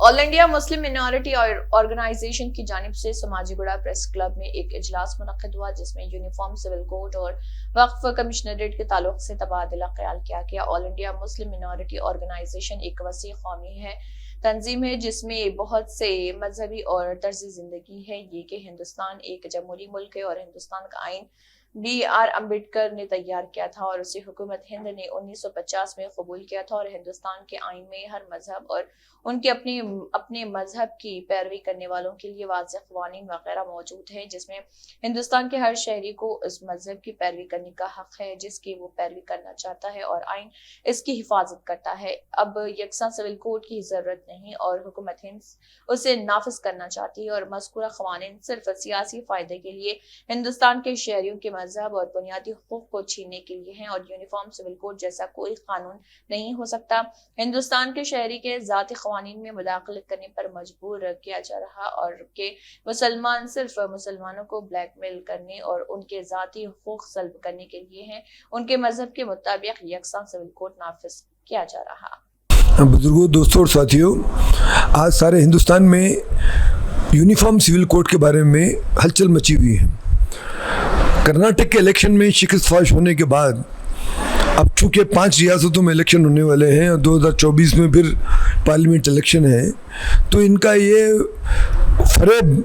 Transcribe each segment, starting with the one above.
All India Muslim minority organisation की जानिब से समाजीगुड़ा प्रेस क्लब में एक इजलास मुनक्किद हुआ, जिसमें यूनिफॉर्म सिविल कोड और वक्फ कमिश्नरेट के ताल्लुक से तबादला ख्याल किया गया। All India Muslim minority organisation एक वसी कौमी है तंजीम है जिसमें बहुत से मजहबी और तर्ज जिंदगी है। ये कि हिंदुस्तान एक जमहूरी मुल्क है और हिंदुस्तान का आइन BR अम्बेडकर ने तैयार किया था और उसे हुकूमत हिंद ने 1950 में कबूल किया था। और हिंदुस्तान के आइन में हर मजहब और उनके अपने मजहब की पैरवी करने वालों के लिए वाज़ेह क़वानीन वगैरह मौजूद है, जिसमें हिंदुस्तान के हर शहरी को उस मजहब की पैरवी करने का हक है जिसकी वो पैरवी करना चाहता है और आइन इसकी हिफाजत करता है। अब यकसा सिविल कोड की जरूरत नहीं और हुकूमत हिंद उसे नाफिज करना चाहती है और मज़कूरा क़वानीन सिर्फ सियासी फायदे के लिए हिंदुस्तान के शहरियों के मजहब और बुनियादी हुकूक को छीनने के लिए हैं और यूनिफॉर्म सिविल कोड जैसा कोई कानून नहीं हो सकता। हिंदुस्तान के शहरी के ज़ाती क़वानीन में मुदाखलत करने पर मजबूर किया जा रहा और के मुसलमान सिर्फ मुसलमानों को ब्लैकमेल करने और उनके ज़ाती हुकूक सल्ब करने के लिए हैं। उनके मजहब के मुताबिक यकसा सिविल कोड नाफिज किया जा रहा। बुजुर्गों, दोस्तों और साथियों, आज सारे हिंदुस्तान में यूनिफॉर्म सिविल कोड के बारे में हलचल मची हुई है। कर्नाटक के इलेक्शन में शिकस्त फाश होने के बाद अब चूँकि 5 रियासतों में इलेक्शन होने वाले हैं और 2024 में फिर पार्लियामेंट इलेक्शन है, तो इनका ये फरेब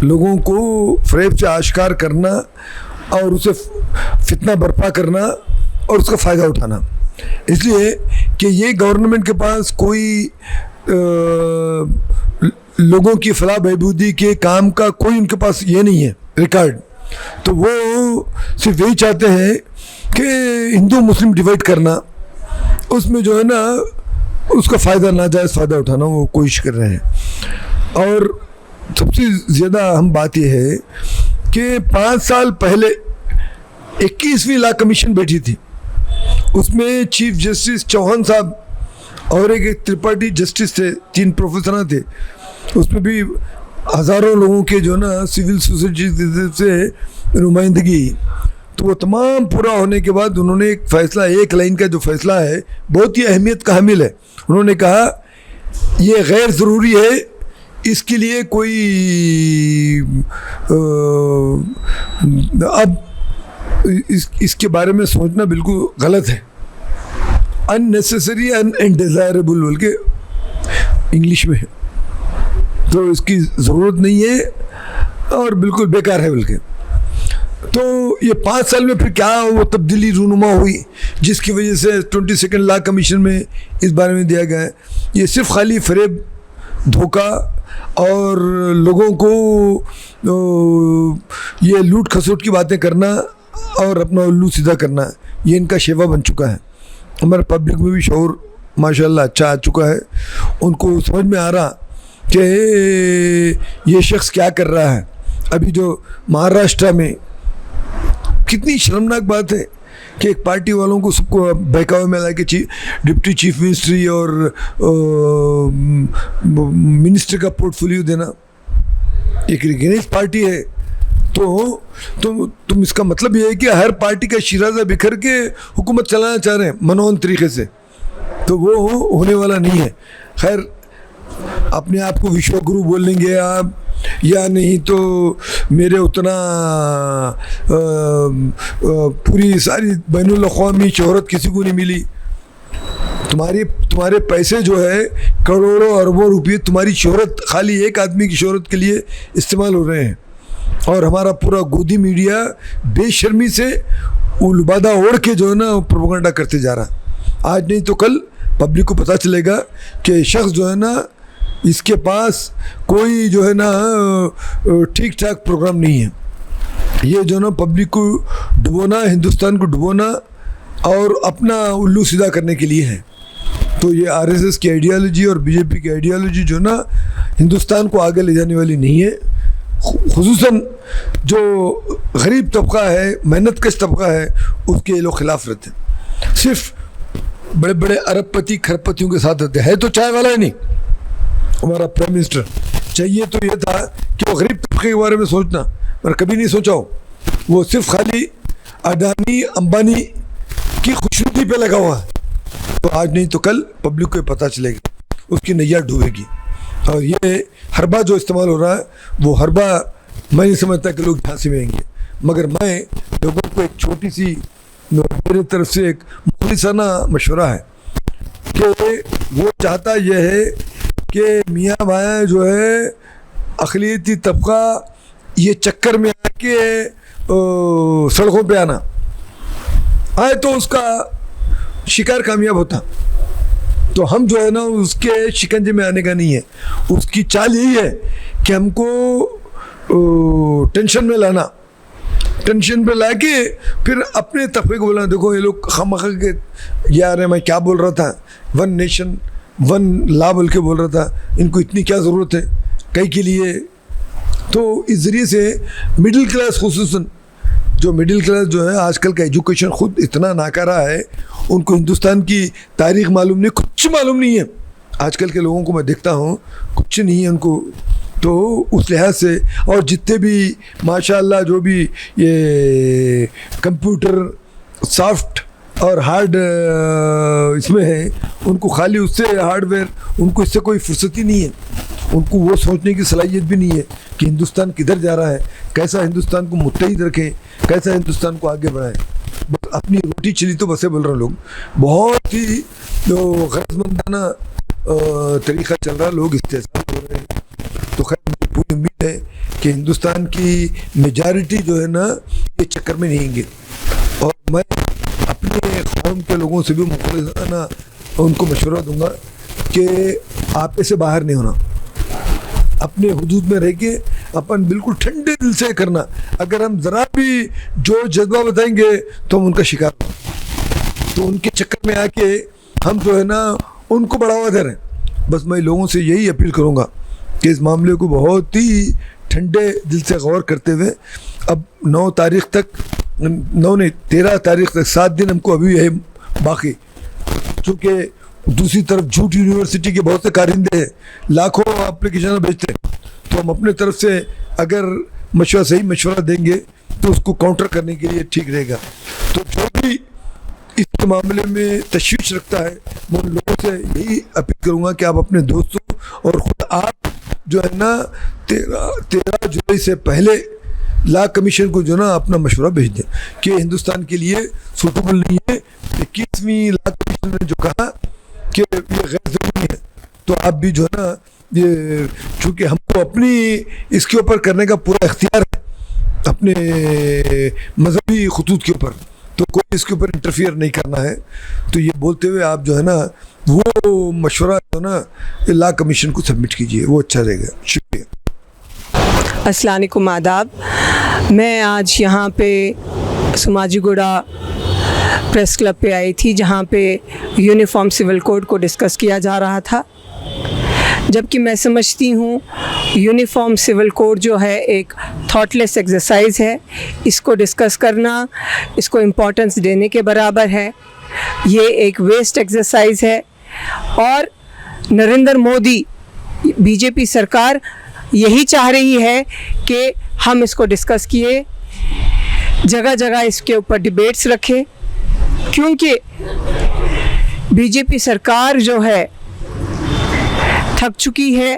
लोगों को फरेब से आश्कार करना और उसे फितना बर्पा करना और उसका फ़ायदा उठाना, इसलिए कि ये गवर्नमेंट के पास कोई लोगों की फलाह बहबूदी के काम का कोई उनके पास ये नहीं है रिकॉर्ड। तो वो सिर्फ यही चाहते हैं कि हिंदू मुस्लिम डिवाइड करना, उसमें जो है ना उसका फ़ायदा नाजायज़ फ़ायदा उठाना वो कोशिश कर रहे हैं। और सबसे ज़्यादा अहम बात यह है कि 5 साल पहले 21वीं लॉ कमीशन बैठी थी, उसमें चीफ जस्टिस चौहान साहब और एक त्रिपाठी जस्टिस थे, 3 प्रोफेसर थे, उसमें भी हज़ारों लोगों के जो ना सिविल सोसाइटी से नुमाइंदगी। तो वो तमाम पूरा होने के बाद उन्होंने एक फ़ैसला, एक लाइन का जो फ़ैसला है बहुत ही अहमियत का हामिल है। उन्होंने कहा ये गैर ज़रूरी है, इसके लिए कोई अब इसके बारे में सोचना बिल्कुल गलत है। अननेसेसरी एंड अनडिज़ायरेबल बोल के इंग्लिश में है, तो इसकी ज़रूरत नहीं है और बिल्कुल बेकार है बोल के। तो ये 5 साल में फिर क्या वो तब्दीली रूनुमा हुई जिसकी वजह से 22nd लॉ कमीशन में इस बारे में दिया गया है। ये सिर्फ खाली फरेब, धोखा और लोगों को ये लूट खसोट की बातें करना और अपना उल्लू सीधा करना, ये इनका शेवा बन चुका है। हमारे पब्लिक में भी शऊर माशाल्लाह अच्छा आ चुका है, उनको समझ में आ रहा कि ये शख्स क्या कर रहा है। अभी जो महाराष्ट्र में कितनी शर्मनाक बात है कि एक पार्टी वालों को सबको बहकावे में ला के डिप्टी चीफ मिनिस्ट्री और मिनिस्टर का पोर्टफोलियो देना। एक रिगेनिस्ट पार्टी है तो तुम इसका मतलब ये है कि हर पार्टी का शिराजा बिखर के हुकूमत चलाना चाह रहे हैं मनोहन तरीके से, तो वो होने वाला नहीं है। खैर, अपने आप को विश्वगुरु बोल लेंगे आप या नहीं, तो मेरे उतना पूरी सारी बैनुल अक़वामी शोहरत किसी को नहीं मिली। तुम्हारे पैसे जो है करोड़ों अरबों रुपये, तुम्हारी शोहरत खाली एक आदमी की शोहरत के लिए इस्तेमाल हो रहे हैं और हमारा पूरा गोदी मीडिया बेशर्मी से उलबादा ओढ़ के जो है ना प्रोपेगेंडा करते जा रहा। आज नहीं तो कल पब्लिक को पता चलेगा कि शख्स जो है ना इसके पास कोई जो है ना ठीक ठाक प्रोग्राम नहीं है। ये जो ना पब्लिक को डुबोना, हिंदुस्तान को डुबोना और अपना उल्लू सीधा करने के लिए है। तो ये RSS की आइडियालॉजी और BJP की आइडियालॉजी जो ना हिंदुस्तान को आगे ले जाने वाली नहीं है। खुसूसन जो गरीब तबका है, मेहनतकश तबका है, उसके ये लोग खिलाफ रहते हैं। सिर्फ बड़े बड़े अरबपति खरबपतियों के साथ रहते हैं। तो चाय वाला ही नहीं हमारा प्राइम मिनिस्टर, चाहिए तो ये था कि वो गरीब तबके के बारे में सोचना, पर कभी नहीं सोचा हो। वो सिर्फ खाली अडानी अंबानी की खुशनुदी पे लगा हुआ है। तो आज नहीं तो कल पब्लिक को पता चलेगा, उसकी नैया डूबेगी। और ये हरबा जो इस्तेमाल हो रहा है वो हरबा मैं नहीं समझता कि लोग झांसी में आएंगे, मगर मैं लोगों को एक छोटी सी मेरी तरफ से एक मुखलिसाना मशवरा है कि वो चाहता यह है कि मियाँ भाई जो है अक़लियती तबका ये चक्कर में आके सड़कों पे आना आए तो उसका शिकार कामयाब होता। तो हम जो है ना उसके शिकंजे में आने का नहीं है, उसकी चाल यही है कि हमको टेंशन में लाना, टेंशन पे लाके फिर अपने तबके को बोलना देखो ये लोग खामखा के यार मैं क्या बोल रहा था, वन नेशन वन ला बोल के बोल रहा था, इनको इतनी क्या ज़रूरत है कई के लिए। तो इस ज़रिए से मिडिल क्लास खुसूसन जो मिडिल क्लास जो है आजकल का एजुकेशन खुद इतना नाकारा है, उनको हिंदुस्तान की तारीख़ मालूम नहीं, कुछ मालूम नहीं है। आजकल के लोगों को मैं देखता हूँ कुछ नहीं है उनको। तो उस लिहाज से और जितने भी माशाल्लाह जो भी ये कंप्यूटर सॉफ्ट और हार्ड इसमें है, उनको खाली उससे हार्डवेयर, उनको इससे कोई फुर्सत ही नहीं है, उनको वो सोचने की सलाहियत भी नहीं है कि हिंदुस्तान किधर जा रहा है, कैसा हिंदुस्तान को मुत्तहिद रखें, कैसा हिंदुस्तान को आगे बढ़ाएं। बस अपनी रोटी चिली तो बसे बोल रहे लोग, बहुत ही जो गरजमंदाना तरीक़ा चल रहा है, लोग इस्तेहसाल हो रहे हैं। तो खैर मुझे पूरी उम्मीद है कि हिंदुस्तान की मेजॉरिटी जो है ना ये चक्कर में नहीं आएंगे, और मैं अपने कौम के लोगों से भी मुखलिसाना उनको मशवरा दूंगा कि आप ऐसे बाहर नहीं होना, अपने हुदूद में रह के अपन बिल्कुल ठंडे दिल से करना। अगर हम ज़रा भी जो जज्बा बताएंगे तो हम उनका शिकार हो, तो उनके चक्कर में आके हम जो है ना उनको बढ़ावा दे रहे हैं। बस मैं लोगों से यही अपील करूँगा कि इस मामले को बहुत ही ठंडे दिल से गौर करते हुए, अब 9 तारीख़ तक 13 तारीख़ तक 7 दिन हमको अभी है बाकी, चूँकि दूसरी तरफ झूठ यूनिवर्सिटी के बहुत से कारिंदे हैं, लाखों एप्लीकेशन भेजते हैं, तो हम अपने तरफ से अगर सही मशवरा देंगे तो उसको काउंटर करने के लिए ठीक रहेगा। तो जो भी इस मामले में तशवीश रखता है मैं उन लोगों से यही अपील करूँगा कि आप अपने दोस्तों और ख़ुद आप जो है ना 13 जुलाई से पहले ला कमीशन को जो ना अपना मशवरा भेज दें कि हिंदुस्तान के लिए सूटेबल नहीं है। 21वीं ला कमीशन ने जो कहा कि ये गैर ज़रूरी है, तो आप भी जो है ना ये चूँकि हमको अपनी इसके ऊपर करने का पूरा इख्तियार है अपने मजहबी खतूत के ऊपर, तो कोई इसके ऊपर इंटरफियर नहीं करना है। तो ये बोलते हुए आप जो है ना वो मशवरा जो ना ला कमीशन को सबमिट कीजिए, वो अच्छा रहेगा। शुक्रिया। अस्सलाम वालेकुम, आदाब। मैं आज यहाँ पे समाजीगुड़ा प्रेस क्लब पे आई थी जहाँ पे यूनिफॉर्म सिविल कोड को डिस्कस किया जा रहा था, जबकि मैं समझती हूँ यूनिफॉर्म सिविल कोड जो है एक थॉटलेस एक्सरसाइज है। इसको डिस्कस करना, इसको इम्पोर्टेंस देने के बराबर है। ये एक वेस्ट एक्सरसाइज है और नरेंद्र मोदी बीजेपी सरकार यही चाह रही है कि हम इसको डिस्कस किए, जगह जगह इसके ऊपर डिबेट्स रखें, क्योंकि बीजेपी सरकार जो है थक चुकी है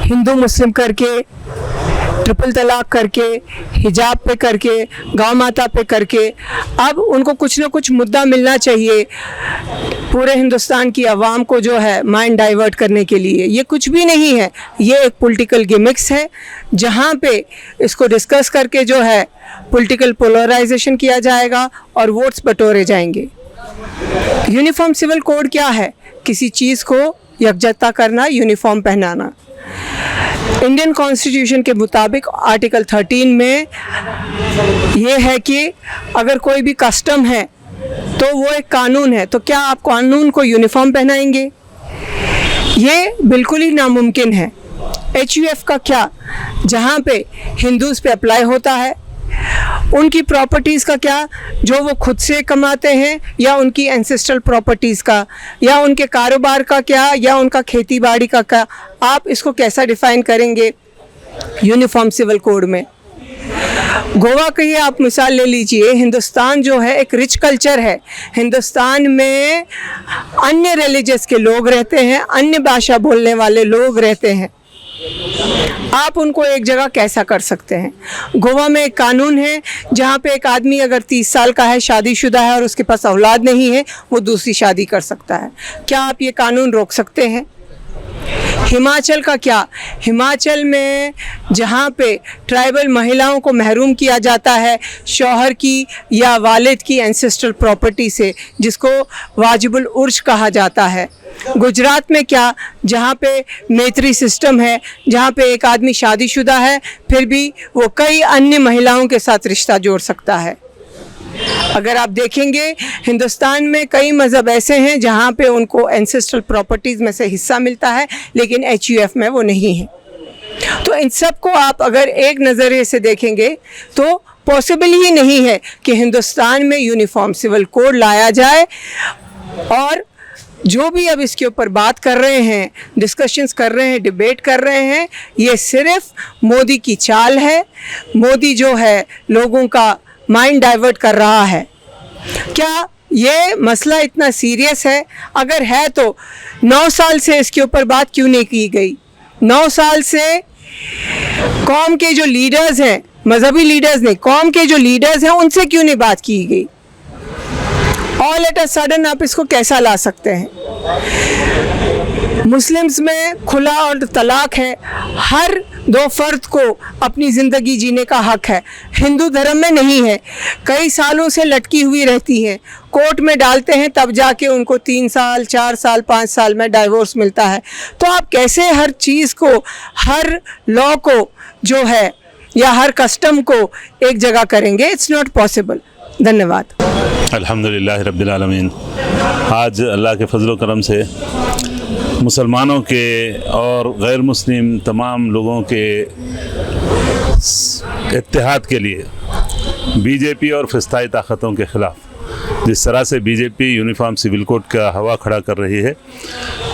हिंदू मुस्लिम करके, ट्रिपल तलाक करके, हिजाब पे करके, गाँव माता पे करके। अब उनको कुछ ना कुछ मुद्दा मिलना चाहिए पूरे हिंदुस्तान की आवाम को जो है माइंड डाइवर्ट करने के लिए। ये कुछ भी नहीं है, ये एक पॉलिटिकल गिमिक्स है जहाँ पे इसको डिस्कस करके जो है पॉलिटिकल पोलराइजेशन किया जाएगा और वोट्स बटोरे जाएंगे। यूनिफॉर्म सिविल कोड क्या है? किसी चीज़ को यकजहता करना, यूनिफॉर्म पहनाना। इंडियन कॉन्स्टिट्यूशन के मुताबिक आर्टिकल 13 में ये है कि अगर कोई भी कस्टम है तो वो एक कानून है, तो क्या आप कानून को यूनिफॉर्म पहनाएंगे? ये बिल्कुल ही नामुमकिन है। HUF का क्या, जहाँ पे हिंदूज़ पे अप्लाई होता है, उनकी प्रॉपर्टीज़ का क्या जो वो खुद से कमाते हैं, या उनकी एंसेस्ट्रल प्रॉपर्टीज़ का, या उनके कारोबार का क्या, या उनका खेती बाड़ी का क्या, आप इसको कैसा डिफ़ाइन करेंगे यूनिफॉर्म सिविल कोड में? गोवा की ही आप मिसाल ले लीजिए। हिंदुस्तान जो है एक रिच कल्चर है। हिंदुस्तान में अन्य रिलीजियस के लोग रहते हैं, अन्य भाषा बोलने वाले लोग रहते हैं। आप उनको एक जगह कैसा कर सकते हैं? गोवा में एक कानून है जहाँ पे एक आदमी अगर 30 साल का है, शादीशुदा है और उसके पास औलाद नहीं है, वो दूसरी शादी कर सकता है। क्या आप ये कानून रोक सकते हैं? हिमाचल का क्या? हिमाचल में जहाँ पे ट्राइबल महिलाओं को महरूम किया जाता है शौहर की या वालिद की एंसेस्ट्रल प्रॉपर्टी से, जिसको वाजिबुल उर्ज कहा जाता है। गुजरात में क्या? जहाँ पे मैत्री सिस्टम है, जहाँ पे एक आदमी शादीशुदा है फिर भी वो कई अन्य महिलाओं के साथ रिश्ता जोड़ सकता है। अगर आप देखेंगे हिंदुस्तान में कई मज़हब ऐसे हैं जहाँ पे उनको एंसेस्ट्रल प्रॉपर्टीज़ में से हिस्सा मिलता है, लेकिन HUF में वो नहीं है। तो इन सब को आप अगर एक नज़रिए से देखेंगे तो पॉसिबल ही नहीं है कि हिंदुस्तान में यूनिफॉर्म सिविल कोड लाया जाए। और जो भी अब इसके ऊपर बात कर रहे हैं, डिस्कशंस कर रहे हैं, डिबेट कर रहे हैं, ये सिर्फ मोदी की चाल है। मोदी जो है लोगों का माइंड डाइवर्ट कर रहा है। क्या ये मसला इतना सीरियस है? अगर है तो 9 साल से इसके ऊपर बात क्यों नहीं की गई? 9 साल से कौम के जो लीडर्स हैं, मजहबी लीडर्स नहीं, कौम के जो लीडर्स हैं उनसे क्यों नहीं बात की गई? ऑल एट अ सडन आप इसको कैसा ला सकते हैं? मुस्लिम्स में खुला और तलाक है, हर 2 फर्द को अपनी ज़िंदगी जीने का हक है। हिंदू धर्म में नहीं है, कई सालों से लटकी हुई रहती हैं, कोर्ट में डालते हैं तब जाके उनको 3 साल 4 साल 5 साल में डाइवोर्स मिलता है। तो आप कैसे हर चीज़ को, हर लॉ को जो है या हर कस्टम को एक जगह करेंगे? It's not possible. धन्यवाद। अल्हम्दुलिल्लाह रब्बिल आलमीन। आज अल्लाह के फजल करम से मुसलमानों के और गैर मुस्लिम तमाम लोगों के इत्तेहाद के लिए बीजेपी और फिस्ताई ताकतों के ख़िलाफ़ जिस तरह से बीजेपी यूनिफॉर्म सिविल कोड का हवा खड़ा कर रही है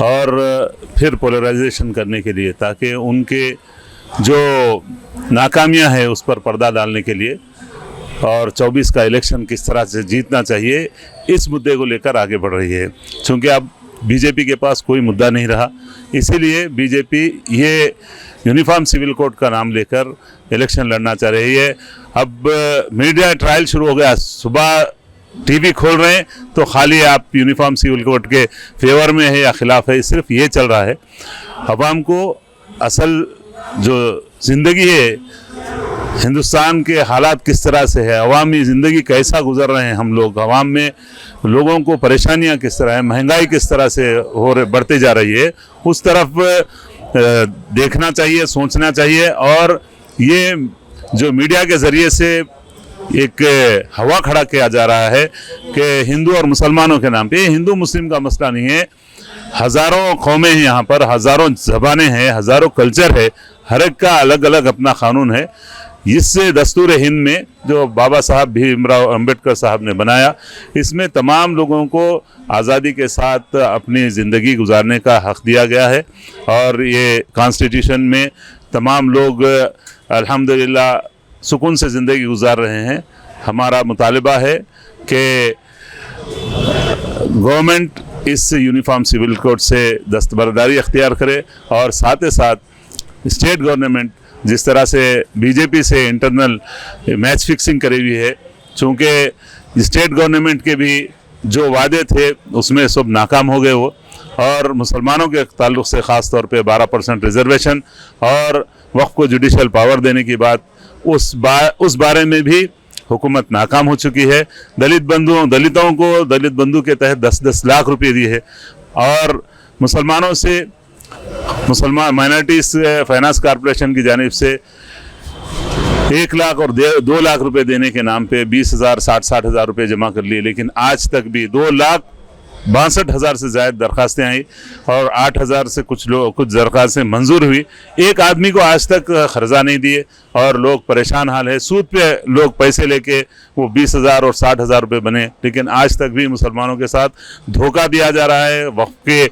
और फिर पोलराइजेशन करने के लिए, ताकि उनके जो नाकामियां हैं उस पर पर्दा डालने के लिए और 24 का इलेक्शन किस तरह से जीतना चाहिए, इस मुद्दे को लेकर आगे बढ़ रही है। चूँकि अब बीजेपी के पास कोई मुद्दा नहीं रहा, इसीलिए बीजेपी ये यूनिफॉर्म सिविल कोड का नाम लेकर इलेक्शन लड़ना चाह रही है। अब मीडिया ट्रायल शुरू हो गया, सुबह टीवी खोल रहे हैं तो खाली आप यूनिफॉर्म सिविल कोड के फेवर में है या ख़िलाफ़ है, सिर्फ ये चल रहा है। अवाम को असल जो ज़िंदगी है, हिंदुस्तान के हालात किस तरह से है, अवामी ज़िंदगी कैसा गुजर रहे हैं हम लोग, अवाम में लोगों को परेशानियां किस तरह है, महंगाई किस तरह से बढ़ते जा रही है, उस तरफ देखना चाहिए, सोचना चाहिए। और ये जो मीडिया के ज़रिए से एक हवा खड़ा किया जा रहा है कि हिंदू और मुसलमानों के नाम पे, ये हिंदू मुस्लिम का मसला नहीं है। हज़ारों कौमें हैं यहाँ पर, हज़ारों ज़बानें हैं, हज़ारों कल्चर है, हर एक का अलग अलग अपना क़ानून है। इससे दस्तूर हिंद में जो बाबा साहब भीमराव अंबेडकर साहब ने बनाया, इसमें तमाम लोगों को आज़ादी के साथ अपनी ज़िंदगी गुजारने का हक़ दिया गया है। और ये कॉन्स्टिट्यूशन में तमाम लोग अल्हम्दुलिल्लाह सुकून से ज़िंदगी गुजार रहे हैं। हमारा मुतालिबा है कि गवर्नमेंट इस यूनिफॉर्म सिविल कोड से दस्तबरदारी अख्तियार करे और साथ ही साथ स्टेट गवर्नमेंट जिस तरह से बीजेपी से इंटरनल मैच फिक्सिंग करी हुई है, चूँकि स्टेट गवर्नमेंट के भी जो वादे थे उसमें सब नाकाम हो गए वो, और मुसलमानों के ताल्लुक़ से ख़ास तौर पे 12% रिजर्वेशन और वक्फ को जुडिशल पावर देने की बात, उस बारे में भी हुकूमत नाकाम हो चुकी है। दलितों को दलित बंधु के तहत 10-10 लाख रुपए दिए हैं और मुसलमानों से मुसलमान माइनॉरिटीज़ फाइनेंस कॉरपोरेशन की जानिब से 1 लाख और 2 लाख रुपए देने के नाम पे 20,000 60,000 रुपए जमा कर लिए, लेकिन आज तक भी 2 लाख 62,000 से ज़्यादा दरखास्तें आई और 8,000 से कुछ दरखास्तें मंजूर हुई। एक आदमी को आज तक खर्जा नहीं दिए और लोग परेशान हाल है। सूद पे लोग पैसे लेके वो 20,000 और 60,000 रुपये बने, लेकिन आज तक भी मुसलमानों के साथ धोखा दिया जा रहा है। वक्फ के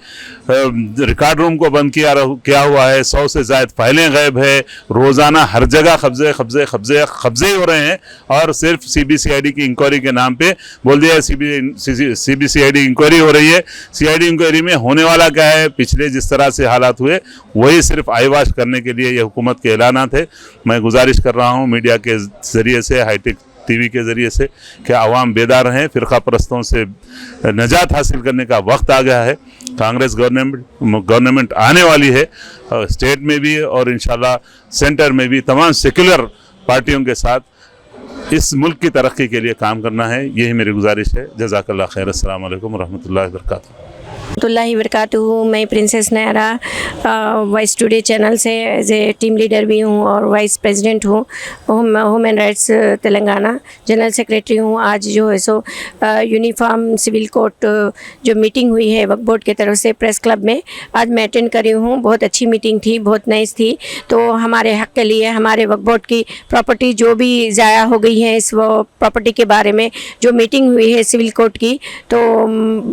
रिकॉर्ड रूम को बंद किया हुआ है। 100 से ज़्यादा फाइलें गायब है। रोज़ाना हर जगह कब्जे हो रहे हैं और सिर्फ CBCID की इंक्वायरी के नाम पे बोल दिया CBCID इंक्वायरी हो रही है। CID इंक्वायरी में होने वाला क्या है? पिछले जिस तरह से हालात हुए वही सिर्फ आईवाश करने के लिए ये हुकूमत के ऐलानात है। मैं गुजारिश कर रहा हूँ मीडिया के ज़रिए से, हाईटेक TV के ज़रिए से, कि आवाम बेदार रहें। फ़िरका परस्तों से निजात हासिल करने का वक्त आ गया है। कांग्रेस गवर्नमेंट आने वाली है स्टेट में भी और इंशाल्लाह सेंटर में भी। तमाम सेक्युलर पार्टियों के साथ इस मुल्क की तरक्की के लिए काम करना है, यही मेरी गुजारिश है। जज़ाकल्लाह खैर। अस्सलाम वालेकुम व रहमतुल्लाहि व बरकातुहू। वरकातुहू। मैं प्रिंसेस नयरा वॉइस टुडे चैनल से एज ए टीम लीडर भी हूँ और वाइस प्रेसिडेंट हूँ। Human rights Telangana general secretary हूँ। आज जो है सो यूनिफॉर्म सिविल कोड जो मीटिंग हुई है वक्फ बोर्ड की तरफ से प्रेस क्लब में, आज मैं अटेंड करी हूँ। बहुत अच्छी मीटिंग थी, बहुत नाइस थी। तो हमारे हक़ के लिए हमारे वक्फ बोर्ड की प्रॉपर्टी जो भी ज़ाया हो गई है, इस वो प्रॉपर्टी के बारे में जो मीटिंग हुई है सिविल कोड की, तो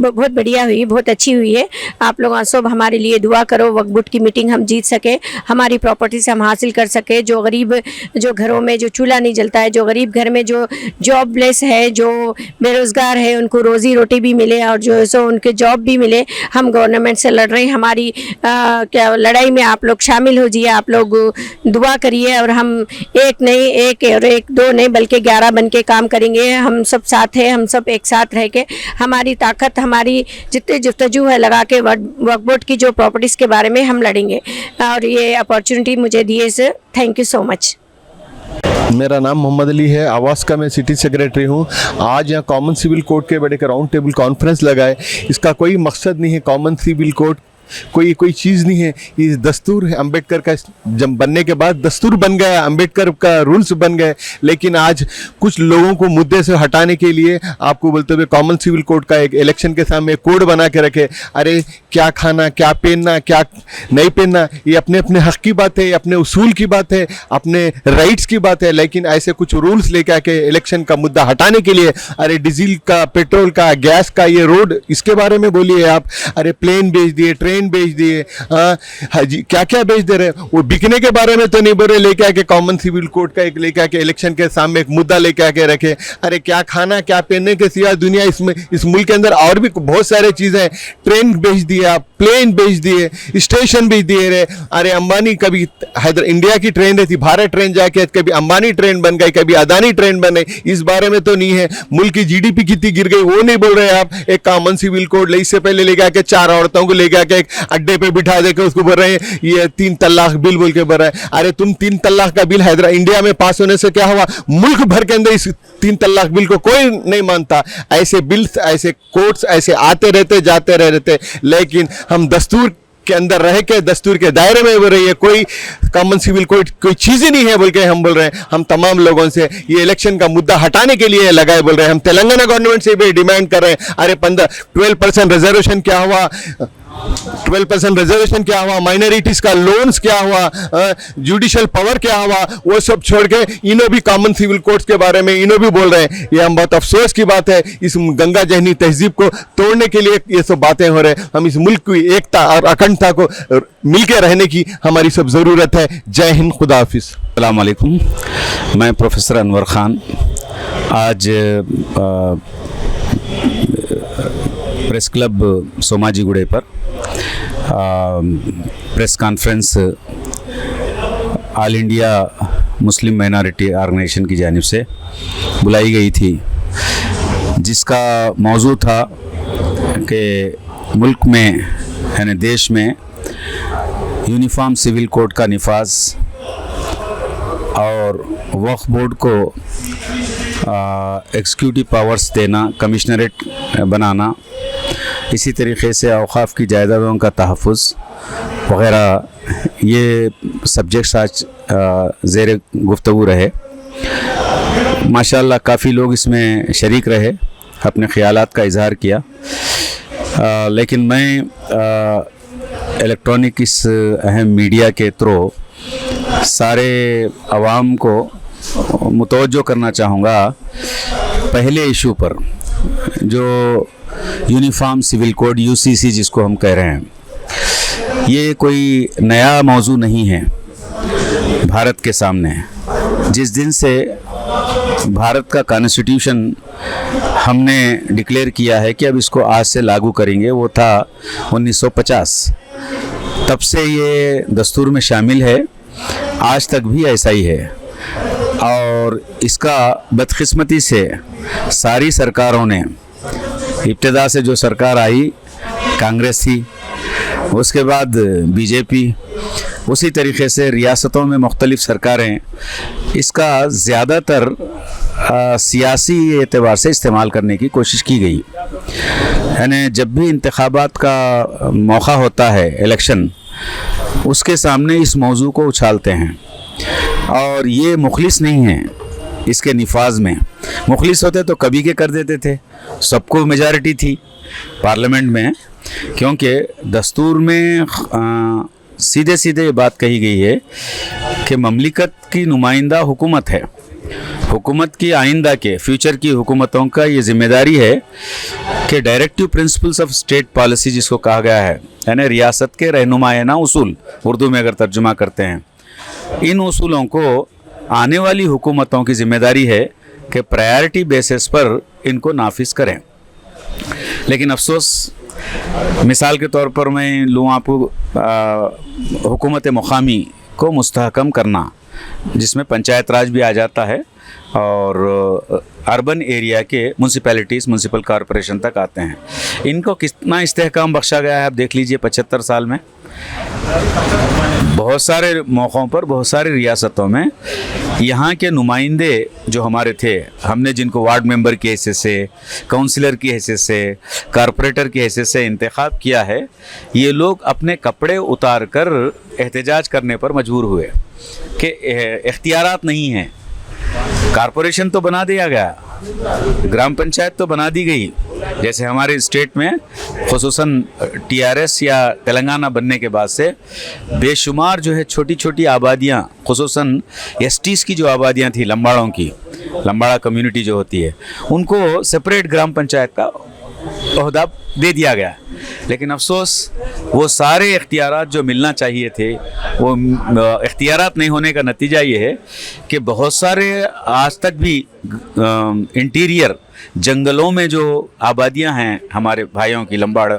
बहुत बढ़िया हुई, बहुत अच्छी हुई है। आप लोग सब हमारे लिए दुआ करो, वक्फ बोर्ड की मीटिंग हम जीत सके, हमारी प्रॉपर्टी से हम हासिल कर सके। जो गरीब, जो घरों में जो चूल्हा नहीं जलता है, जो गरीब घर में जो जॉबलेस है, जो बेरोज़गार है, उनको रोज़ी रोटी भी मिले और जो है सो उनके जॉब भी मिले। हम गवर्नमेंट से लड़ रहे हैं, हमारी क्या लड़ाई में आप लोग शामिल हो जाइए, आप लोग दुआ करिए और हम एक नहीं, एक दो नहीं बल्कि 11 बन के काम करेंगे। हम सब साथ हैं, हम सब एक साथ रह के हमारी ताकत, हमारी जितने जुफ्तजू है लगा के वक्फ बोर्ड की जो प्रॉपर्टीज़ के बारे में हम लड़ेंगे। और ये अपॉर्चुनिटी मुझे दिए से थैंक यू सो मच। मेरा नाम मोहम्मद अली है, आवास का मैं सिटी सेक्रेटरी हूँ। आज यहाँ कॉमन सिविल कोड के बड़े राउंड टेबल कॉन्फ्रेंस लगाए। इसका कोई मकसद नहीं है, कॉमन सिविल कोड कोई चीज़ नहीं है, ये दस्तूर है। अम्बेडकर का जब बनने के बाद दस्तूर बन गया, अम्बेडकर का रूल्स बन गए, लेकिन आज कुछ लोगों को मुद्दे से हटाने के लिए आपको बोलते हुए कॉमन सिविल कोड का एक इलेक्शन के सामने कोड बना के रखे। अरे क्या खाना, क्या पहनना, क्या नहीं पहनना, ये अपने अपने हक़ की बात है, अपने उसूल की बात है, अपने राइट्स की बात है, लेकिन ऐसे कुछ रूल्स लेके आके इलेक्शन का मुद्दा हटाने के लिए, अरे डीजल का, पेट्रोल का, गैस का, ये रोड, इसके बारे में बोलिए आप। अरे प्लेन बेच दिए, ट्रेन बेच दिए, क्या क्या बेच दे रहे हैं। वो बिकने के बारे में तो नहीं बोल रहे, लेके आके कॉमन सिविल कोड का एक लेके आके इलेक्शन के सामने एक मुद्दा लेके आके रखे। अरे क्या खाना, क्या पहनने के सिवा दुनिया इसमें इस मुल्क के अंदर और भी बहुत सारे चीजें, ट्रेन बेच दिया, प्लेन बेच दिए, स्टेशन बेच दिए रहे। अरे अंबानी, कभी इंडिया की ट्रेन रहती, भारत ट्रेन जाके कभी अंबानी ट्रेन बन गई, कभी अदानी ट्रेन बन गई, इस बारे में तो नहीं है। मुल्क की GDP कितनी गिर गई वो नहीं बोल रहे आप। एक कॉमन सिविल कोड इससे पहले लेके आके 4 औरतों को लेके आके अड्डे पे बिठा देकर उसको बोल रहे हैं ये 3 तलाक बिल बोल के बोल रहे हैं। अरे तुम 3 तलाक का बिल इंडिया में पास होने से क्या हुआ? मुल्क भर के अंदर इस 3 तलाक बिल को कोई नहीं मानता। ऐसे बिल्स, ऐसे कोर्ट्स ऐसे आते रहते जाते रहते, लेकिन हम दस्तूर के अंदर रह के दस्तूर के दायरे में बोल रही है। कोई कॉमन सिविल कोई चीज़ ही नहीं है बोल के हम बोल रहे हैं। हम तमाम लोगों से ये इलेक्शन का मुद्दा हटाने के लिए लगाए बोल रहे हैं। हम तेलंगाना गवर्नमेंट से भी डिमांड कर रहे हैं। अरे 12% रिजर्वेशन क्या हुआ? 12% रिजर्वेशन क्या हुआ? माइनॉरिटीज का लोन्स क्या हुआ? जुडिशियल पावर क्या हुआ? वो सब छोड़ के इन्हों भी कॉमन सिविल कोड्स के बारे में इन्हों भी बोल रहे हैं। ये हम बहुत अफसोस की बात है। इस गंगा जहनी तहजीब को तोड़ने के लिए ये सब बातें हो रहे हैं। हम इस मुल्क की एकता और अखंडता को मिलकर रहने की हमारी सब ज़रूरत है। जय हिंद, खुदा हाफिज़। अस्सलाम वालेकुम। मैं प्रोफेसर अनवर ख़ान आज प्रेस क्लब सोमाजीगुड़े पर press conference all India Muslim minority organisation की जानिब से बुलाई गई थी, जिसका मौजू था कि मुल्क में यानी देश में यूनिफॉर्म सिविल कोड का निफाज और वक्फ बोर्ड को एग्जीक्यूटिव पावर्स देना, कमिश्नरेट बनाना, इसी तरीक़े से औक़ाफ़ की जायदादों का तहफ़्फ़ुज़ वग़ैरह, ये सब्जेक्ट्स आज ज़ेर गुफ्तगू रहे। माशाअल्लाह काफ़ी लोग इसमें शरीक रहे, अपने ख़यालात का इज़हार किया। लेकिन मैं इलेक्ट्रॉनिक इस अहम मीडिया के थ्रू सारे आवाम को मुतवज्जो करना चाहूँगा पहले इशू पर, जो यूनिफॉर्म सिविल कोड यूसीसी जिसको हम कह रहे हैं। ये कोई नया मौजू नहीं है भारत के सामने। जिस दिन से भारत का कॉन्स्टिट्यूशन हमने डिक्लेयर किया है कि अब इसको आज से लागू करेंगे, वो था 1950। तब से ये दस्तूर में शामिल है, आज तक भी ऐसा ही है। और इसका बदकिस्मती से सारी सरकारों ने, इब्तिदा से जो सरकार आई कांग्रेस थी, उसके बाद बीजेपी, उसी तरीके से रियासतों में मुख्तलिफ सरकारें इसका ज़्यादातर सियासी एतबार से इस्तेमाल करने की कोशिश की गई। यानी जब भी इंतखाबात का मौका होता है, इलेक्शन, उसके सामने इस मौजू को उछालते हैं। और ये मुखलिस नहीं है इसके निफाज में। मुखलिस होते तो कभी के कर देते थे, सबको मेजॉरिटी थी पार्लियामेंट में, क्योंकि दस्तूर में सीधे सीधे ये बात कही गई है कि ममलिकत की नुमाइंदा हुकूमत है। हुकूमत की आइंदा के फ्यूचर की हुकूमतों का ये जिम्मेदारी है कि directive principles of state policy जिसको कहा गया है, यानी रियासत के रहनुमायाना उसूल, उर्दू में अगर तर्जुमा करते हैं, इन उसूलों को आने वाली हुकूमतों की जिम्मेदारी है कि प्रायोरिटी बेसिस पर इनको नाफिज करें। लेकिन अफसोस, मिसाल के तौर पर मैं लूँ आपको हुकूमत मुकामी को मुस्तहकम करना, जिसमें पंचायत राज भी आ जाता है और अर्बन एरिया के म्यूनसिपैलिटीज़, म्यूनसिपल कॉरपोरेशन तक आते हैं। इनको कितना इस्तेहकाम बख्शा गया है आप देख लीजिए 75 साल में। बहुत सारे मौक़ों पर, बहुत सारी रियासतों में यहाँ के नुमाइंदे जो हमारे थे, हमने जिनको वार्ड मेंबर की हैसियत से, काउंसिलर की हैसियत से, कारपोरेटर की हैसियत से इंतखाब किया है, ये लोग अपने कपड़े उतार कर एहतजाज करने पर मजबूर हुए कि इख्तियारात नहीं हैं। कारपोरेशन तो बना दिया गया, ग्राम पंचायत तो बना दी गई, जैसे हमारे स्टेट में खुसूसन टीआरएस या तेलंगाना बनने के बाद से बेशुमार जो है छोटी छोटी आबादियाँ, खुसूसन एसटीज़ की जो आबादियाँ थी, लंबाड़ों की, लंबाड़ा कम्युनिटी जो होती है, उनको सेपरेट ग्राम पंचायत का ओहदा दे दिया गया। लेकिन अफसोस, वो सारे इख्तियारात जो मिलना चाहिए थे, वो इख्तियारात नहीं होने का नतीजा ये है कि बहुत सारे आज तक भी इंटीरियर जंगलों में जो आबादियां हैं हमारे भाइयों की, लंबाड़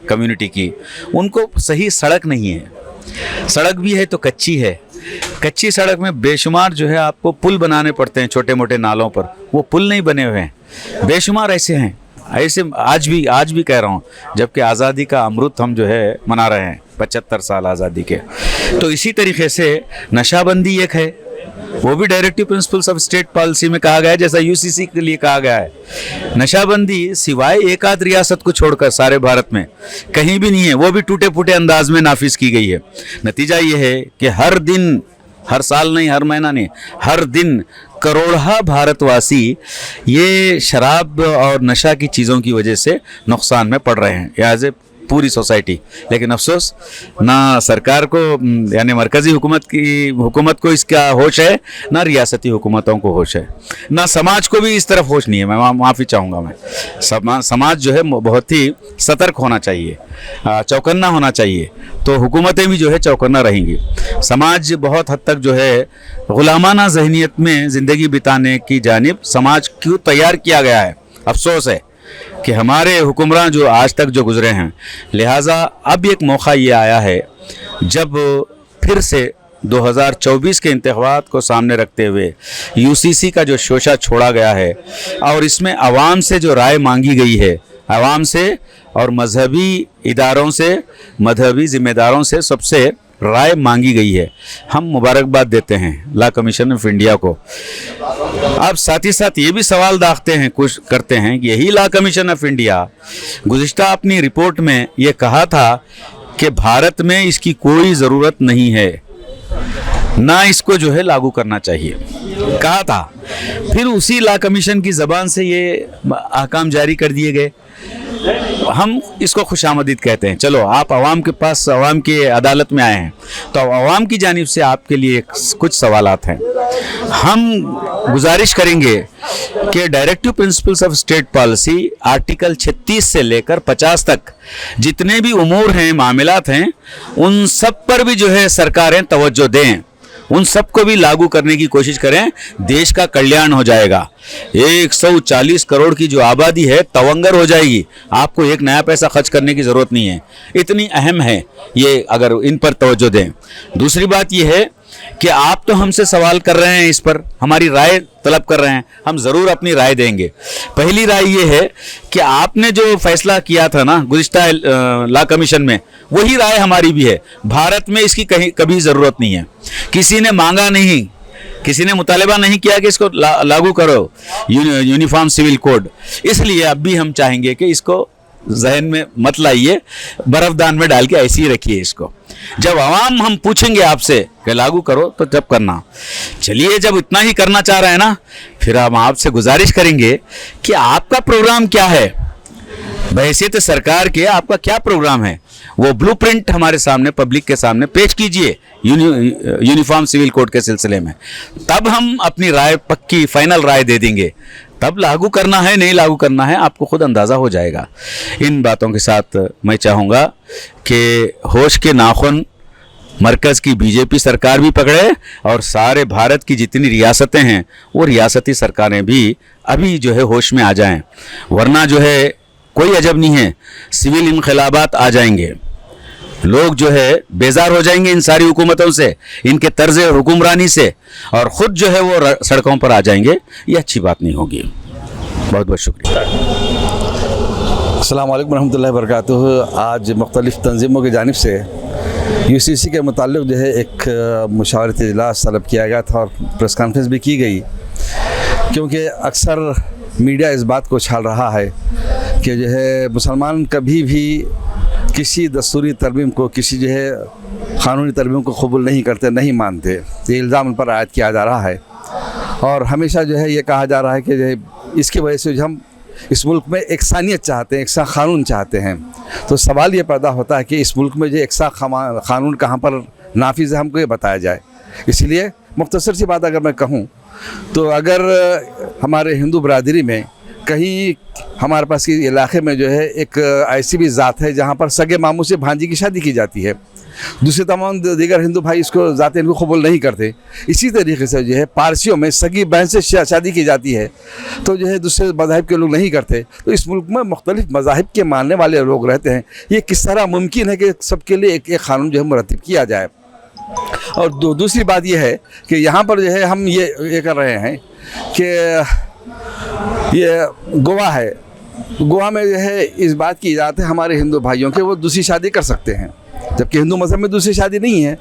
कम्युनिटी की, उनको सही सड़क नहीं है। सड़क भी है तो कच्ची है। कच्ची सड़क में बेशुमार जो है आपको पुल बनाने पड़ते हैं छोटे मोटे नालों पर, वो पुल नहीं बने हुए हैं। बेशुमार ऐसे हैं, ऐसे आज भी कह रहा हूँ, जबकि आज़ादी का अमृत हम जो है मना रहे हैं, 75 साल आज़ादी के। तो इसी तरीके से नशाबंदी एक है, वो भी directive principles of state policy में कहा गया है, जैसा यूसीसी के लिए कहा गया है। नशाबंदी सिवाय एक आध रियासत को छोड़कर सारे भारत में कहीं भी नहीं है, वो भी टूटे फूटे अंदाज में नाफिज की गई है। नतीजा ये है कि हर दिन, हर साल नहीं, हर महीना नहीं, हर दिन करोड़ों भारतवासी ये शराब और नशा की चीज़ों की वजह से नुकसान में पड़ रहे हैं, एज ए पूरी सोसाइटी। लेकिन अफसोस, ना सरकार को यानी मरकज़ी हुकूमत को इसका होश है, ना रियासती हुकूमतों को होश है, ना समाज को भी इस तरफ होश नहीं है। मैं माफ़ी चाहूँगा, मैं समाज जो है बहुत ही सतर्क होना चाहिए, चौकन्ना होना चाहिए, तो हुकूमतें भी जो है चौकन्ना रहेंगी। समाज बहुत हद तक जो है गुलामाना जहनीत में ज़िंदगी बिताने की जानिब समाज क्यों तैयार किया गया है। अफसोस है कि हमारे हुक्मरान जो आज तक जो गुजरे हैं, लिहाजा अब एक मौका ये आया है जब फिर से 2024 के इंतखाबात को सामने रखते हुए यूसीसी का जो शोशा छोड़ा गया है और इसमें आवाम से जो राय मांगी गई है, आवाम से और मजहबी इदारों से, मजहबी ज़िम्मेदारों से सबसे राय मांगी गई है, हम मुबारकबाद देते हैं लॉ कमीशन ऑफ इंडिया को। अब साथ ही साथ ये भी सवाल दागते हैं, कुछ करते हैं कि यही लॉ कमीशन ऑफ इंडिया गुज़िश्ता अपनी रिपोर्ट में ये कहा था कि भारत में इसकी कोई ज़रूरत नहीं है, ना इसको जो है लागू करना चाहिए, कहा था। फिर उसी लॉ कमीशन की ज़बान से ये अहकाम जारी कर दिए गए हम इसको खुशामदीद कहते हैं। चलो आप आवाम के पास, आवाम की अदालत में आए हैं, तो आवाम की जानिब से आपके लिए कुछ सवालात हैं। हम गुजारिश करेंगे कि directive principles of state policy article 36 से लेकर 50 तक जितने भी उमूर हैं, मामलात हैं, उन सब पर भी जो है सरकारें तवज्जो दें, उन सबको भी लागू करने की कोशिश करें। देश का कल्याण हो जाएगा। 140 करोड़ की जो आबादी है तवंगर हो जाएगी। आपको एक नया पैसा खर्च करने की ज़रूरत नहीं है। इतनी अहम है ये, अगर इन पर तवज्जो दें। दूसरी बात ये है कि आप तो हमसे सवाल कर रहे हैं, इस पर हमारी राय तलब कर रहे हैं, हम ज़रूर अपनी राय देंगे। पहली राय ये है कि आपने जो फैसला किया था ना गुज़िश्ता लॉ कमीशन में, वही राय हमारी भी है। भारत में इसकी कभी ज़रूरत नहीं है। किसी ने मांगा नहीं, किसी ने मुतालबा नहीं किया कि इसको लागू करो यूनिफॉर्म सिविल कोड। इसलिए अब भी हम चाहेंगे कि इसको जहन में मत लाइए, बर्फदान में डाल के ऐसे ही रखिए इसको। जब आवाम हम पूछेंगे आपसे कि लागू करो, तो जब करना। चलिए, जब इतना ही करना चाह रहे हैं ना, फिर हम आपसे गुजारिश करेंगे कि आपका प्रोग्राम क्या है, बहैसियत सरकार के आपका क्या प्रोग्राम है, वो ब्लूप्रिंट हमारे सामने, पब्लिक के सामने पेश कीजिए यूनिफॉर्म सिविल कोड के सिलसिले में। तब हम अपनी राय, पक्की फाइनल राय दे देंगे। तब लागू करना है नहीं लागू करना है आपको खुद अंदाज़ा हो जाएगा। इन बातों के साथ मैं चाहूँगा कि होश के नाखून मरकज़ की बीजेपी सरकार भी पकड़े और सारे भारत की जितनी रियासतें हैं वो रियासती सरकारें भी अभी जो है होश में आ जाएं, वरना जो है कोई अजब नहीं है, सिविल इनकलाबात आ जाएंगे। लोग जो है बेजार हो जाएंगे इन सारी हुकूमतों से, इनके तर्ज हुक्मरानी से, और ख़ुद जो है वो सड़कों पर आ जाएंगे। ये अच्छी बात नहीं होगी। बहुत बहुत शुक्रिया। अस्सलाम वालेकुम रहमतुल्लाहि व बरकातुहू। आज मुख्तलिफ़ तंजीमों की जानिब से UCC के मुताल्लिक़ जो है एक मुशावरती इजलास तलब किया गया था और प्रेस कॉन्फ्रेंस भी की गई, क्योंकि अक्सर मीडिया इस बात को छाल रहा है कि जो है मुसलमान कभी भी किसी दस्तूरी तरमीम को, किसी जो है क़ानूनी तरमीम को कबूल नहीं करते, नहीं मानते। ये इल्ज़ाम उन पर आयद किया जा रहा है और हमेशा जो है ये कहा जा रहा है कि जो है इसकी वजह से जो हम इस मुल्क में एकसानियत चाहते हैं, एकसा क़ानून चाहते हैं। तो सवाल ये पैदा होता है कि इस मुल्क में जो एकसा क़ानून कहाँ पर नाफिज़ है, हमको ये बताया जाए। इसलिए मुख्तसर सी बात अगर मैं कहूँ तो अगर हमारे हिंदू बरादरी में कहीं हमारे पास के इलाके में जो है एक ऐसी भी ज़ात है जहाँ पर सगे मामू से भांजी की शादी की जाती है, दूसरे तमाम दीगर हिंदू भाई इसको ज़ातें इनको कबूल नहीं करते। इसी तरीके से जो है पारसियों में सगी बहन से शादी की जाती है, तो जो है दूसरे मज़ाहिब के लोग नहीं करते। तो इस मुल्क में मुख्तलिफ़ मज़ाहिब के मानने वाले लोग रहते हैं। ये किस तरह मुमकिन है कि सबके लिए एक क़ानून जो है मुरतब किया जाए। और दूसरी बात यह है कि यहाँ पर जो है हम ये कर रहे हैं कि ये गोवा है, गोवा में जो है इस बात की इजाज़त है हमारे हिंदू भाइयों के, वो दूसरी शादी कर सकते हैं, जबकि हिंदू मज़हब में दूसरी शादी नहीं है।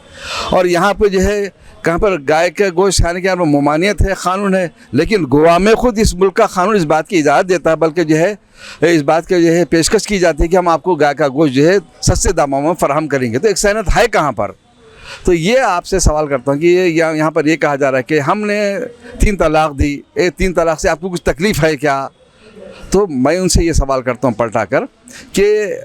और यहाँ पर जो है कहाँ पर गाय का गोश्त खाने की ममानियत है, क़ानून है, लेकिन गोवा में ख़ुद इस मुल्क का क़ानून इस बात की इजाज़त देता है, बल्कि जो है इस बात के जो है पेशकश की जाती है कि हम आपको गाय का गोश्त जो है सस्ते दामों में फ़राहम करेंगे। तो एक सैनत है कहाँ पर? तो ये आपसे सवाल करता हूँ कि यहाँ पर ये कहा जा रहा है कि हमने 3 तलाक़ दी, 3 तलाक़ से आपको कुछ तकलीफ़ है क्या? तो मैं उनसे ये सवाल करता हूँ पलटा कर कि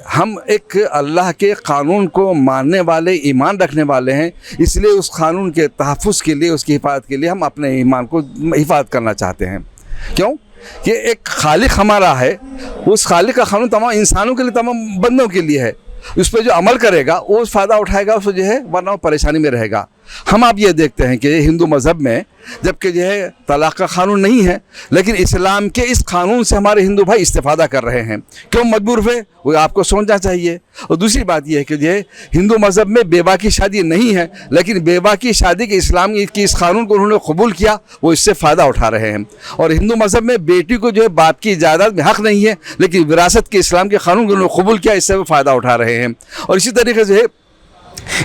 हम एक अल्लाह के क़ानून को मानने वाले, ईमान रखने वाले हैं, इसलिए उस क़ानून के तहफ़्फ़ुज़ के लिए, उसकी हिफाजत के लिए हम अपने ईमान को हिफाजत करना चाहते हैं। क्यों कि एक खालिक हमारा है, उस खालिक का क़ानून तमाम इंसानों के लिए, तमाम बंदों के लिए है। उस पर जो अमल करेगा वो फ़ायदा उठाएगा, उसको जो है, वरना वो परेशानी में रहेगा। हम आप ये देखते हैं कि हिंदू मज़हब में जबकि जो है तलाक़ का क़ानून नहीं है, लेकिन इस्लाम के इस क़ानून से हमारे हिंदू भाई इस्तेफ़ादा कर रहे हैं। क्यों मजबूर हुए, वो आपको सोचना चाहिए। और दूसरी बात यह है कि जो है हिंदू मज़हब में बेवा की शादी नहीं है, लेकिन बेवा की शादी के इस्लाम की इस क़ानून को उन्होंने कबूल किया, वो इससे फ़ायदा उठा रहे हैं। और हिंदू मज़हब में बेटी को जो है बाप की जायदाद में हक़ नहीं है, लेकिन विरासत के इस्लाम के क़ानून को उन्होंने कबूल किया, इससे वो फ़ायदा उठा रहे हैं। और इसी तरीके से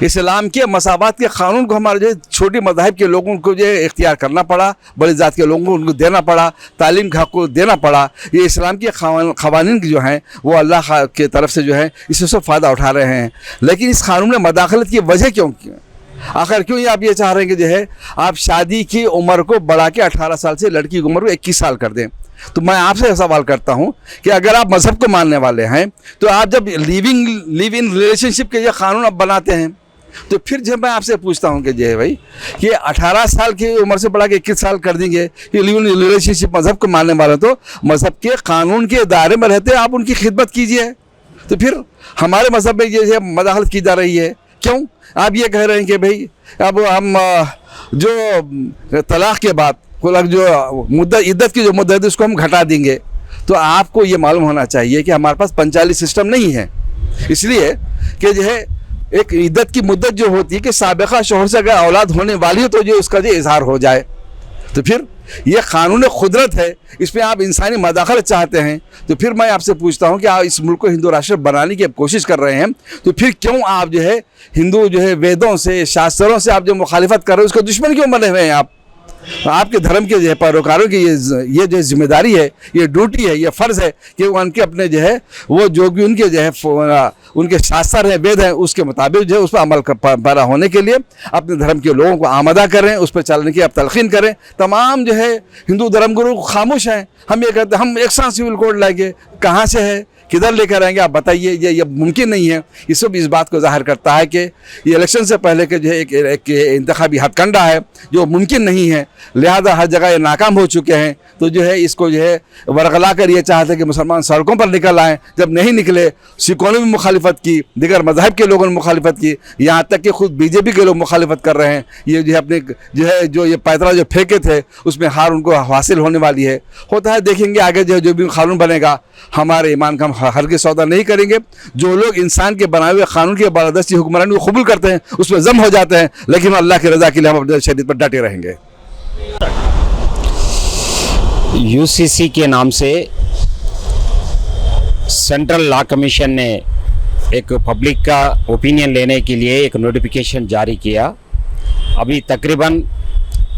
इस्लाम के मसावात के क़ानून को हमारे जो छोटी मज़ाहिब के लोगों को जो है इख्तियार करना पड़ा, बड़ी ज़ात के लोगों को उनको देना पड़ा, तालीम के हक़ को देना पड़ा। ये इस्लाम के क़वानीन जो हैं वो अल्लाह के तरफ से जो है इससे सब फ़ायदा उठा रहे हैं। लेकिन इस क़ानून में मदाखलत की वजह क्यों, आखिर क्यों आप ये चाह रहे हैं कि जो है आप शादी की उम्र को बढ़ा के 18 साल से लड़की की उम्र को 21 साल कर दें? तो मैं आपसे सवाल करता हूं कि अगर आप मज़हब को मानने वाले हैं तो आप जब लिव इन रिलेशनशिप के ये कानून अब बनाते हैं, तो फिर जब मैं आपसे पूछता हूं कि जो है भाई कि 18 साल की उम्र से बढ़ा के 21 साल कर देंगे कि लिव इन रिलेशनशिप मज़हब को मानने वाले, तो मज़हब के कानून के दायरे में रहते आप उनकी खिदमत कीजिए। तो फिर हमारे मज़हब में ये है मदाखलत की जा रही है क्यों? आप ये कह रहे हैं कि भाई अब हम जो तलाक़ के बाद जो मुद्दत इद्दत की जो मुद्दत है उसको हम घटा देंगे। तो आपको ये मालूम होना चाहिए कि हमारे पास पंचाली सिस्टम नहीं है, इसलिए कि जो है एक इद्दत की मुद्दत जो होती है कि साबिक़ा शौहर से अगर औलाद होने वाली हो तो जो उसका जो इजहार हो जाए। तो फिर ये कानून कुदरत है, इसमें आप इंसानी मदाखलत चाहते हैं। तो फिर मैं आपसे पूछता हूँ कि आप इस मुल्क को हिंदू राष्ट्र बनाने की कोशिश कर रहे हैं, तो फिर क्यों आप जो है हिंदू जो है वेदों से शास्त्रों से आप जो मुखालिफत कर रहे हैं उसका दुश्मन क्यों बने हुए हैं आप? आपके धर्म के जो है पैरोकारों की ये जो जिम्मेदारी है, ये ड्यूटी है, ये फ़र्ज़ है कि उनके अपने जो है वो जो भी उनके जो है उनके शास्त्र हैं, वेद हैं, उसके मुताबिक जो है उस पर अमल पैरा होने के लिए अपने धर्म के लोगों को आमादा करें, उस पर चलने की आप तलखीन करें। तमाम जो है हिंदू धर्मगुरु खामोश हैं। हम ये कहते हैं हम एक साथ सिविल कोड लाएंगे, कहाँ से है, किधर लेकर आएंगे, आप बताइए। ये मुमकिन नहीं है। ये सब इस बात को ज़ाहिर करता है कि ये इलेक्शन से पहले के जो है एक इंतखाबी हथकंडा है जो मुमकिन नहीं है, लिहाजा हर जगह ये नाकाम हो चुके हैं। तो जो है इसको जो है वरगला कर ये चाहते हैं कि मुसलमान सड़कों पर निकल आएँ। जब नहीं निकले, सिखों ने भी मुखालिफत की, दीगर मज़हब के लोगों ने मुखालिफत की, यहाँ तक कि खुद बीजेपी के लोग मुखालिफत कर रहे हैं। ये जो है अपने जो ये पैतरा जो फेंके थे उसमें हार उनको हासिल होने वाली है। होता है, देखेंगे आगे जो भी कानून बनेगा। हमारे ईमान का हम हर के सौदा नहीं करेंगे। जो लोग इंसान के बनाए हुए कानून के बालादस्ती हुक्मरानी को कबूल करते हैं उसमें जम हो जाते हैं, लेकिन अल्लाह की रज़ा के लिए हम अपने शरीयत पर डटे रहेंगे। यूसीसी के नाम से सेंट्रल लॉ कमीशन ने एक पब्लिक का ओपिनियन लेने के लिए एक नोटिफिकेशन जारी किया। अभी तकरीबन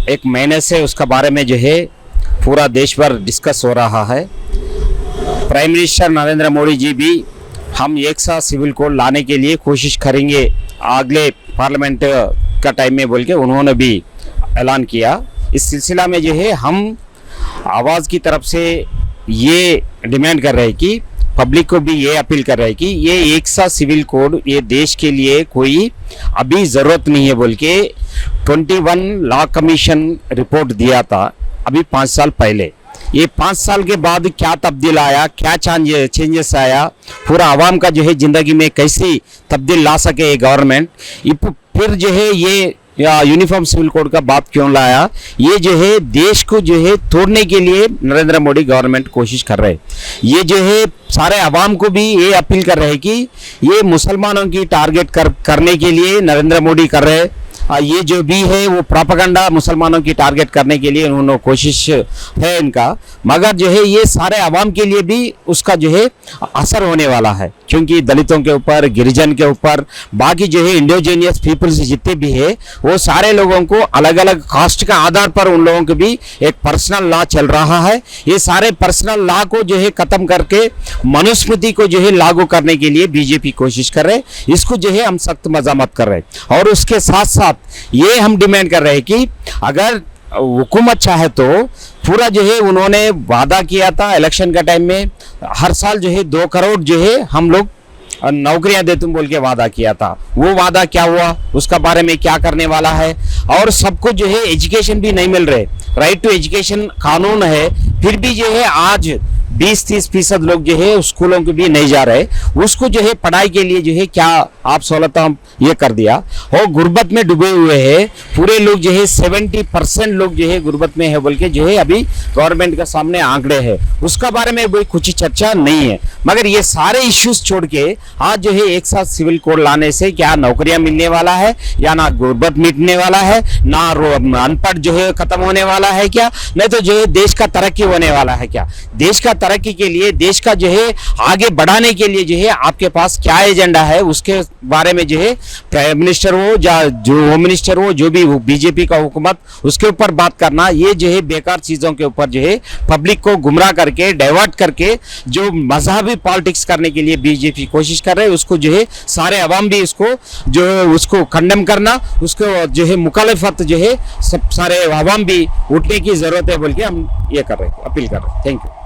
एक महीने से उसका बारे में जो है पूरा देश भर डिस्कस हो रहा है। प्राइम मिनिस्टर नरेंद्र मोदी जी भी हम एक साथ सिविल कोड लाने के लिए कोशिश करेंगे अगले पार्लियामेंट का टाइम में बोल के उन्होंने भी ऐलान किया। इस सिलसिला में जो है हम आवाज़ की तरफ से ये डिमांड कर रहे हैं कि पब्लिक को भी ये अपील कर रहे हैं कि ये एक साथ सिविल कोड ये देश के लिए कोई अभी ज़रूरत नहीं है बोल के 21 लॉ कमीशन रिपोर्ट दिया था अभी 5 साल पहले। ये 5 साल के बाद क्या तब्दील आया, क्या चेंजेस आया, पूरा आवाम का जो है ज़िंदगी में कैसी तब्दील ला सके ये गवर्नमेंट, फिर जो है ये यूनिफॉर्म सिविल कोड का बात क्यों लाया, ये जो है देश को जो है तोड़ने के लिए नरेंद्र मोदी गवर्नमेंट कोशिश कर रहे हैं। ये जो है सारे आवाम को भी ये अपील कर रहे हैं कि ये मुसलमानों की टारगेट करने के लिए नरेंद्र मोदी कर रहे हैं। ये जो भी है वो प्रोपेगेंडा मुसलमानों की टारगेट करने के लिए उन्होंने कोशिश है इनका, मगर जो है ये सारे आवाम के लिए भी उसका जो है असर होने वाला है, क्योंकि दलितों के ऊपर, गिरिजन के ऊपर, बाकी जो है इंडियोजेनियस पीपल्स जितने भी है वो सारे लोगों को अलग अलग कास्ट का आधार पर उन लोगों को भी एक पर्सनल लॉ चल रहा है। ये सारे पर्सनल लॉ को जो है ख़त्म करके मनुस्मृति को जो है लागू करने के लिए बीजेपी कोशिश कर रहे हैं। इसको जो है हम सख्त मज़म्मत कर रहे हैं और उसके साथ साथ ये हम डिमांड कर रहे हैं कि अगर हुकूमत चाहे तो पूरा जो है उन्होंने वादा किया था इलेक्शन का टाइम में हर साल जो है 2 करोड़ जो है हम लोग नौकरियां दे तुम बोल के वादा किया था, वो वादा क्या हुआ, उसका बारे में क्या करने वाला है। और सबको जो है एजुकेशन भी नहीं मिल रहे, राइट टू एजुकेशन कानून है, फिर भी जो है आज 20-30% लोग जो है स्कूलों के भी नहीं जा रहे। उसको जो है पढ़ाई के लिए जो है क्या आप सहूलत हम ये कर दिया और गुर्बत में डूबे हुए हैं पूरे लोग जो है 70% लोग जो है गुर्बत में है बोल के जो है अभी गवर्नमेंट के सामने आंकड़े हैं, उसका बारे में कोई कुछ चर्चा नहीं है। मगर ये सारे इश्यूज छोड़ के आज जो है एक साथ सिविल कोड लाने से क्या नौकरियां मिलने वाला है या ना गुर्बत मिटने वाला है, ना अनपढ़ जो है खत्म होने वाला है क्या, नहीं तो जो है देश का तरक्की होने वाला है क्या। देश का तरक्की के लिए, देश का जो है आगे बढ़ाने के लिए जो है आपके पास क्या एजेंडा है, उसके बारे में जो है प्राइम मिनिस्टर हो या जो होम मिनिस्टर हो, जो भी बीजेपी का हुकूमत, उसके ऊपर बात करना, ये जो है बेकार चीज़ों के ऊपर जो है पब्लिक को गुमराह करके डाइवर्ट करके जो मजहबी पॉलिटिक्स करने के लिए बीजेपी कोशिश कर रहे हैं, उसको जो है सारे अवाम भी इसको जो है उसको कंडेम करना, उसको जो है मुखालिफत जो है सब सारे अवाम भी उठने की ज़रूरत है बोल के हम ये कर रहे हैं, अपील कर रहे हैं। Thank you.